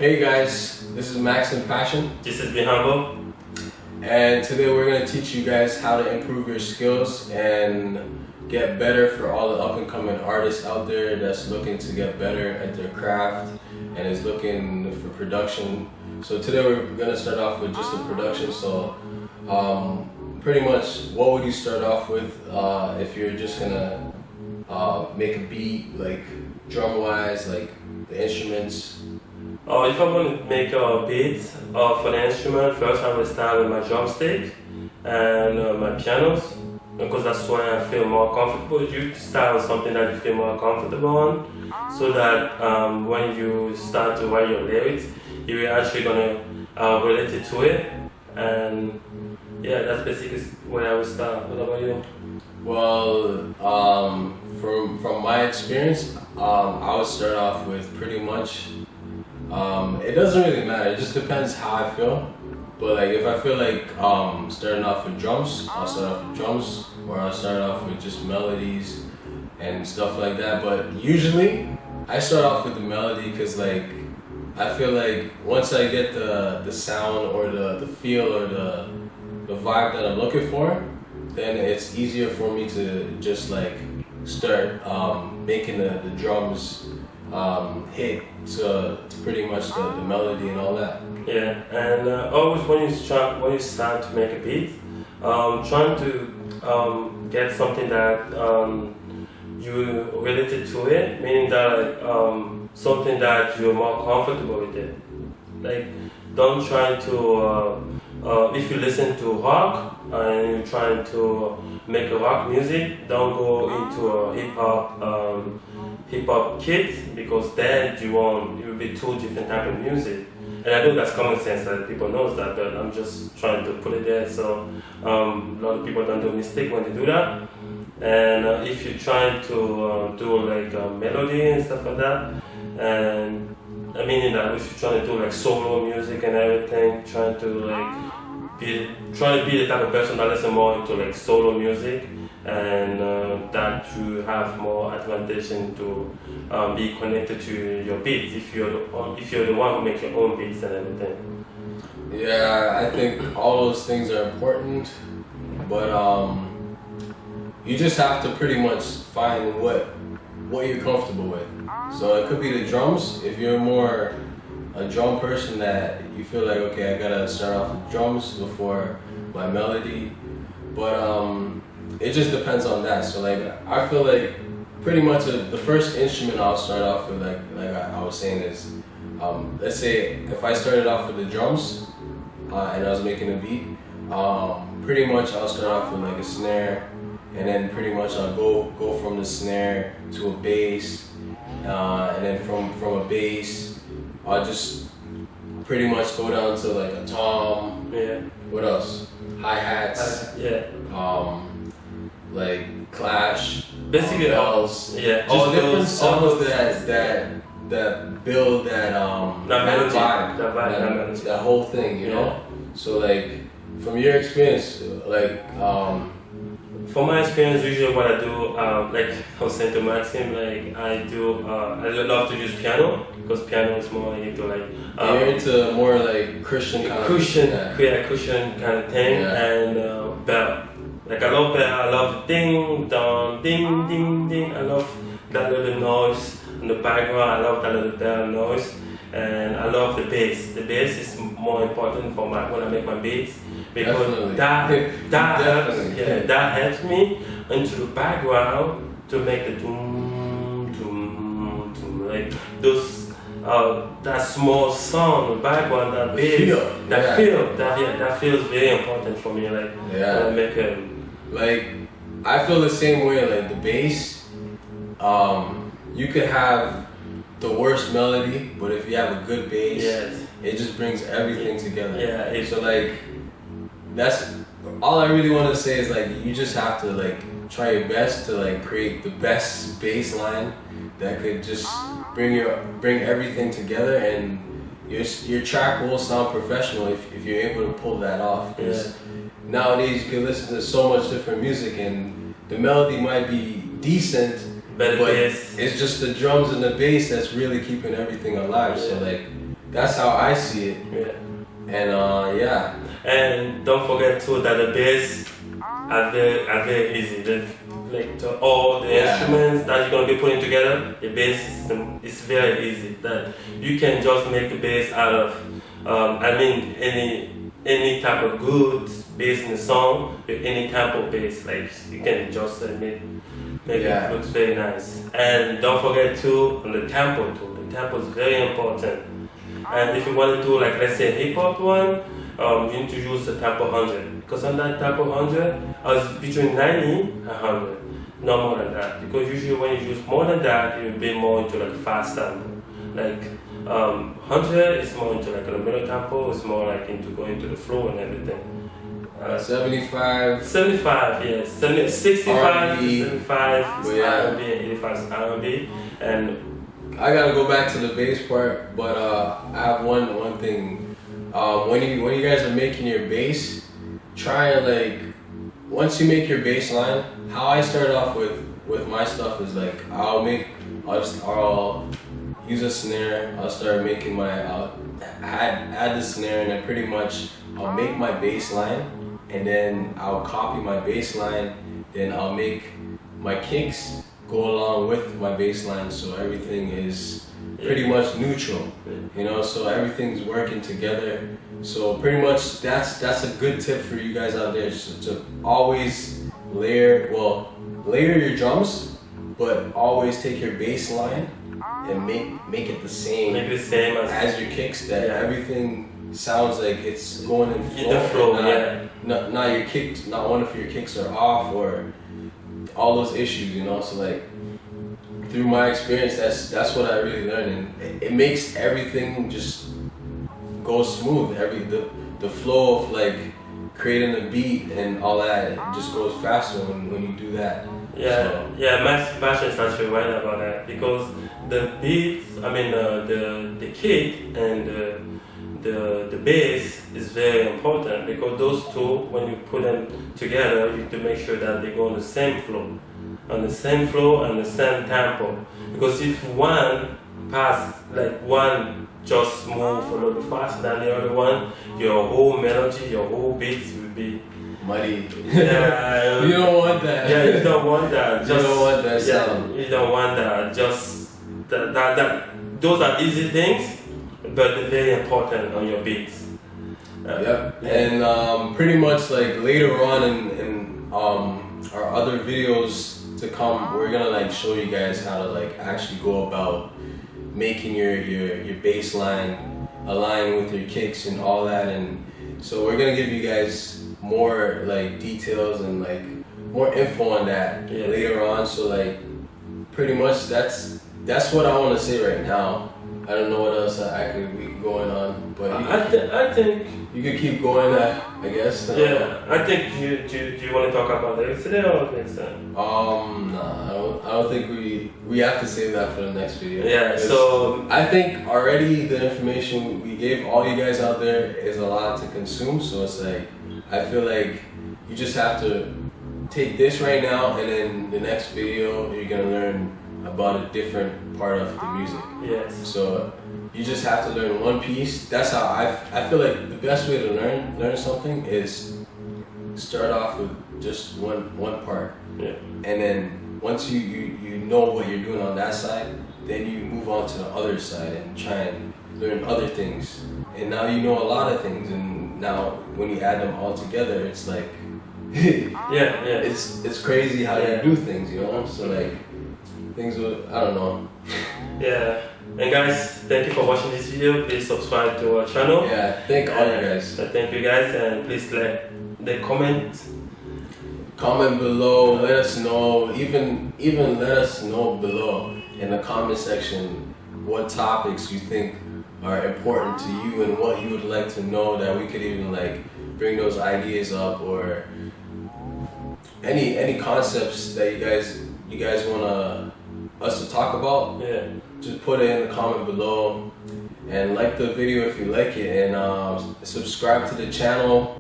Hey guys, this is Max and Passion, This is Be Humble. and today we're going to teach you guys how to improve your skills and get better for all the up and coming artists out there that's looking to get better at their craft and is looking for production. So today we're going to start off with just the production. So pretty much what would you start off with if you're just going to make a beat, like drum wise, like the instruments? If I want to make a beat for the instrument, first I will start with my drumstick and my pianos, because that's where I feel more comfortable. You start with something that you feel more comfortable on, so that when you start to write your lyrics, you're actually gonna relate it to it. And yeah, that's basically where I would start. What about you? Well, from my experience, I would start off with pretty much. It doesn't really matter. It just depends how I feel. But like, if I feel like starting off with drums, I'll start off with drums, or I'll start off with just melodies and stuff like that. But usually, I start off with the melody because like I feel like once I get the sound or the feel or the vibe that I'm looking for, then it's easier for me to just like start making the drums hit to pretty much the melody and all that. Yeah, and always when you start to make a beat, trying to get something that you related to it, meaning that something that you're more comfortable with it. Like, don't try to if you listen to rock and you're trying to make a rock music, don't go into a hip hop kit, because then it will be two different type of music. And I know that's common sense that people knows that, but I'm just trying to put it there so a lot of people don't do a mistake when they do that. And if you're trying to do like a melody and stuff like that, and I mean that if you're trying to do like solo music and everything, trying to be the type of person that listen more into like solo music, and that you have more advantage into be connected to your beats if you're the one who makes your own beats and everything. Yeah, I think all those things are important, but you just have to pretty much find what you're comfortable with. So it could be the drums. If you're more a drum person that you feel like, okay, I gotta start off with drums before my melody, but it just depends on that. So like, I feel like pretty much the first instrument I'll start off with, like I was saying, is let's say if I started off with the drums and I was making a beat, pretty much I'll start off with like a snare, and then pretty much I'll go from the snare to a bass, and then from a bass I'll just pretty much go down to like a tom. Yeah. What else? Hi-hats. Yeah. Like clash. Basically, bells. Yeah. Just all different sounds that build that melody, vibe, that melody. that whole thing, you know. So like, from your experience, like. From my experience, usually what I do, like I was saying to Maxim, like I love to use piano, because piano is more into like you're into more like Christian kind cushion, of cushion kind of thing, yeah. And bell. Like I love bell, I love ding dong, ding ding ding. I love that little noise in the background. I love that little bell noise, and I love the bass. The bass is more important for when I make my beats. Because that helps me into the background to make the doom doom doom, like those that small sound in the background, that bass, that feels very important for me. Like when I make a like, I feel the same way. Like the bass, you could have the worst melody, but if you have a good bass, yes, it just brings everything together. Yeah. So like, that's all I really want to say is like, you just have to like try your best to like create the best bass line that could just bring everything together, and your track will sound professional if you're able to pull that off. Because nowadays you can listen to so much different music and the melody might be decent, but it's just the drums and the bass that's really keeping everything alive. So like, that's how I see it. Yeah. And yeah. And don't forget too that the bass are very easy. Like to all the instruments that you're gonna be putting together, the bass is very easy. That you can just make the bass out of, any type of good bass in the song with any type of bass. Like you can just make it looks very nice. And don't forget too on the tempo too. The tempo is very important. And if you want to do like let's say hip hop one, you need to use the tempo 100 because on that tempo 100, it's between 90 and 100, no more than that. Because usually when you use more than that, it will be more into like fast tempo. Like 100 is more into like a middle tempo, it's more like into going to the flow and everything. 75, yes. 65 R&B, to 75 is yeah. R&B and 85 is R&B. And I gotta go back to the bass part, but I have one thing. When you guys are making your bass, try and like once you make your bass line, how I start off with my stuff is like I'll use a snare. I'll start making I'll add the snare, and then pretty much I'll make my bass line, and then I'll copy my bass line. Then I'll make my kicks go along with my bass line, so everything is pretty much neutral, you know. So everything's working together. So pretty much that's a good tip for you guys out there, to always layer your drums, but always take your bass line and make it the same as your kicks, that everything sounds like it's going in flow. Not your kicks, not one of your kicks are off or all those issues, you know. So like through my experience, that's what I really learned, and it makes everything just go smooth. The flow of like creating a beat and all that, it just goes faster when you do that. Max Passion is actually right about that, because the beats, the kick and the bass is very important, because those two, when you put them together, you have to make sure that they go on the same flow and the same tempo. Because if one just move a little bit faster than the other one, your whole melody, your whole beats will be muddy. Yeah, you don't want that. Yeah, you don't want that. You don't want that sound. You don't want that. Just that. Those are easy things, but they're very important on your beats. Yep. And pretty much like later on in our other videos to come, we're gonna like show you guys how to like actually go about making your bass line align with your kicks and all that. And so we're gonna give you guys more like details and like more info on that later on. So like pretty much that's what I want to say right now. I don't know what else I could be going on, but I think you could keep going. I guess. Yeah, I think do you want to talk about that today or next time? Nah, I don't think we have to save that for the next video. Yeah, so I think already the information we gave all you guys out there is a lot to consume. So it's like I feel like you just have to take this right now, and then the next video you're gonna learn about a different part of the music. Yes. So you just have to learn one piece. That's how I feel like the best way to learn something is start off with just one part. Yeah. And then once you know what you're doing on that side, then you move on to the other side and try and learn other things. And now you know a lot of things, and now when you add them all together, it's like it's crazy how you do things, you know. So like things will, I don't know. Yeah. And guys, thank you for watching this video. Please subscribe to our channel. Yeah, thank all you guys. Thank you guys, and please let the comment below. Let us know. Even let us know below in the comment section what topics you think are important to you and what you would like to know, that we could even like bring those ideas up, or any concepts that you guys want us to talk about. Yeah. Just put it in the comment below, and like the video if you like it, and subscribe to the channel.